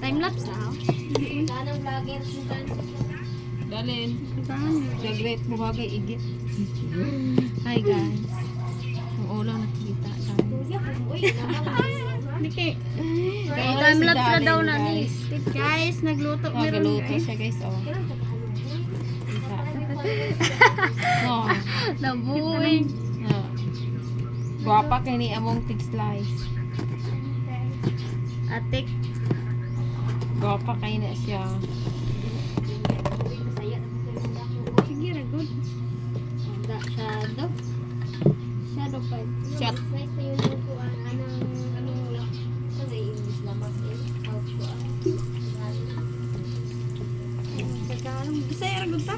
Time-lapse na ako. Kanang vlogger sukan. Dalin. Nag-rate mo bagay igit. Hi guys. Ang ulo nakikita. Kuya, uy, naman. Kaya Wala time-lapse si na daw Darren, na ni. Guys, nagluto meron Nagaluto guys. siya guys, oh. Kailan ka No. Nabuhay. No. Guwapa kay ni among tig slice. Atik. Guwapa kay na siya. Sige, good. Shadow. Shadow fight. Shot. Nice na yung lutuan. Anong sa may English lamak eh. Out ko ah. Tagalog. Bisaya ra gud ta.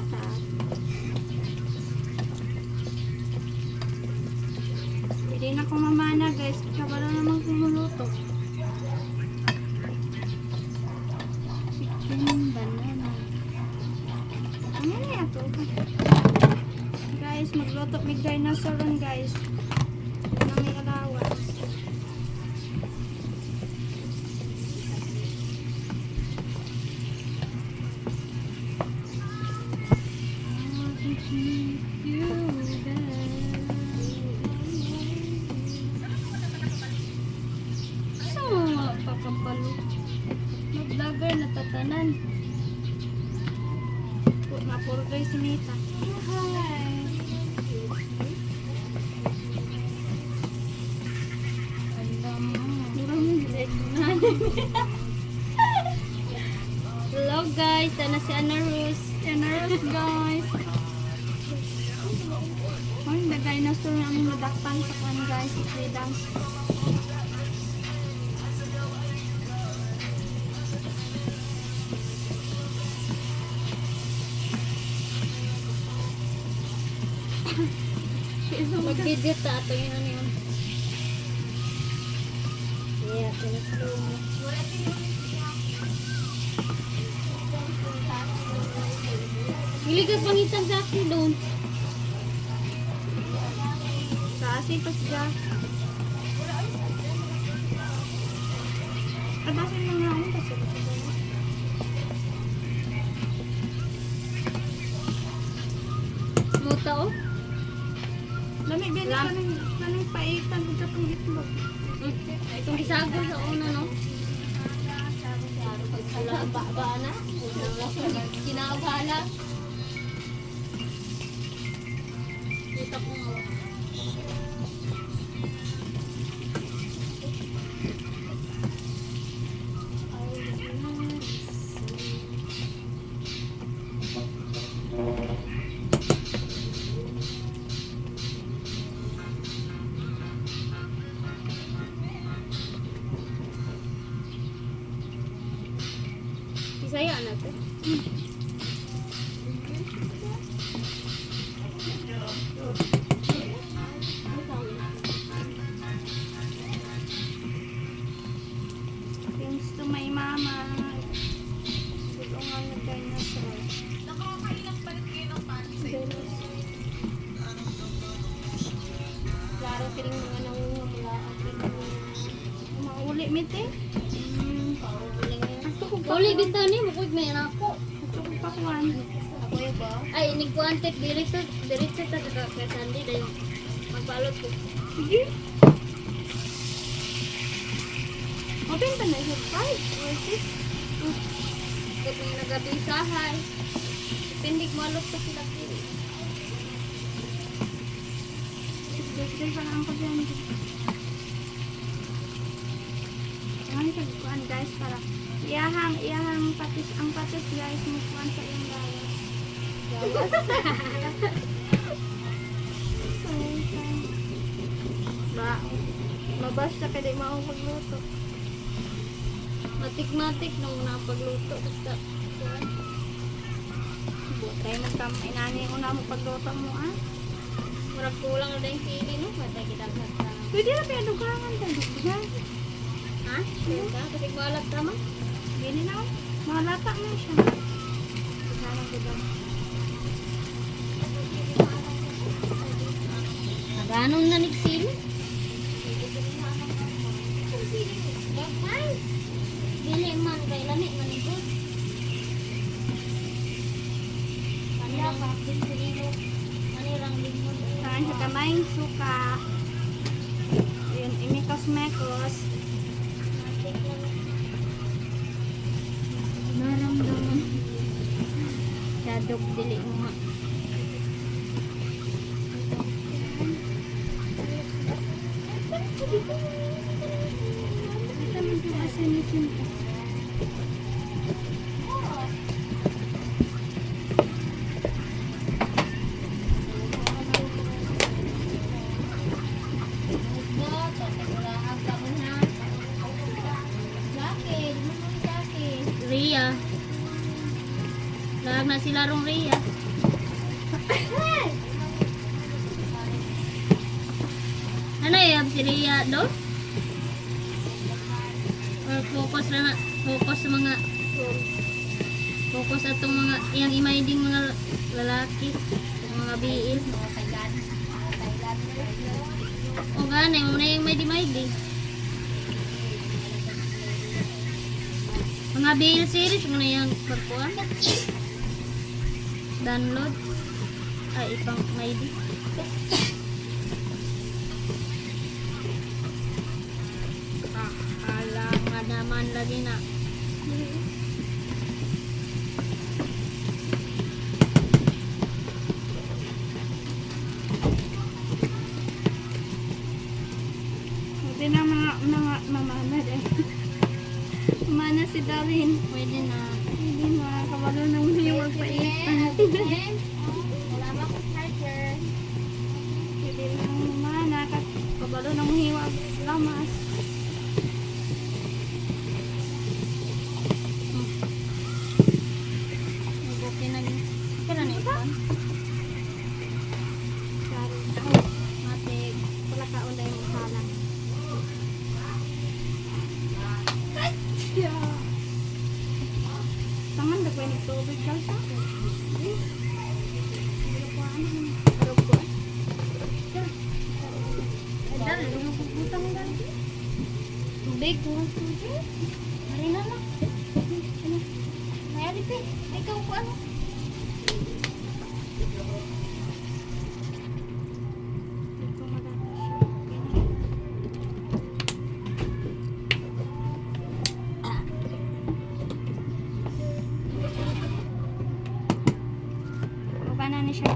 Pwede na ko mamana guys. Kabalo namang kumuluto. Chicken banana. Ano na ito? Guys, magluto may dinosaur ron guys. Na may allowance. Pakampalo. Mag-vlogger na tatanan. Mapuro kayo si Nita. Hi! Hello guys, tana si Ana Rose. Ana Rose guys. Oh, yung dinosaur na aming nadakpan sa kan guys, si Freedom. Mag-video ta ato yun ano yun. Yeah, pinaslow mo. Hili ka pangitag sa akin doon. Sa asin pa siya. Patasin mo nga akong kasi. Muta oh. Lami din ka nang paitan ko sa itong itlog. Itong isago sa una, no? Ba na? Kinakabala. Dito po mo. Isaya natin. Thanks to my mama. Tulungan na dinosaur. Nakakailang palit kayo ng pansit. Klaro kiring mga nangungumula at Mauli mite. Uli dito ni mukod may ako. Ito ko pakuan. Ako yung ba? Ay, nagkuantik diretso ta kay Sandy dayo. Magbalot ko. Sige. Open pa na siya. 5 or 6. Ito yung nagabisahay. Pindig malot ko sila kiri. Dito pa lang ako dyan. Ang kuan guys para iyahang patis ang patis guys mukuan sa iyong gawas. Ba, mabasa ka di mao magluto. Matik-matik nung napagluto. Basta, Butay man kam inani una mo pagluto mo ah. murag kulang na dahil kili no. Matay kita sa Pwede na pa dugangan ta. ha? Ayun ka? Kasi balat ka man? Gini na oh. Malata na siya. Sana gud. Naganon na nigsili? Dili man kay lami Pinsililo. Manirang limon. Saan sa kamay, suka. Yun, imikos-mekos. Matik lang. Naramdaman. Dadog dili mo nga. Ito man po kasi ni Cinta. Ria. Lag na sila rong Ria. Ano yung si Ria do? Or focus na focus sa mga focus atong mga yang imay ding mga lalaki, mga biil. O gani mo na yung may di. Mga bill series mo na yung pagkuhan. Download. Ay, ipang may di. Alam nga naman lagi na. Buti na mga mamanad eh. Mana si Darwin. Pwede na. Hindi makakabalo ng hiwag pa ipan. Wala ba akong charger? Hindi lang mana kabalo ng hiwag lamas. Okay na yun. Kaya na ipon? Sorry. Matig. Wala ka unday mo salang. Tangan na pwede tubig daw sa akin. Dali, yung pagputang dali. Tubig ko. Hari na lang. Mayari pa. Ikaw ko ano? Baba na ni siya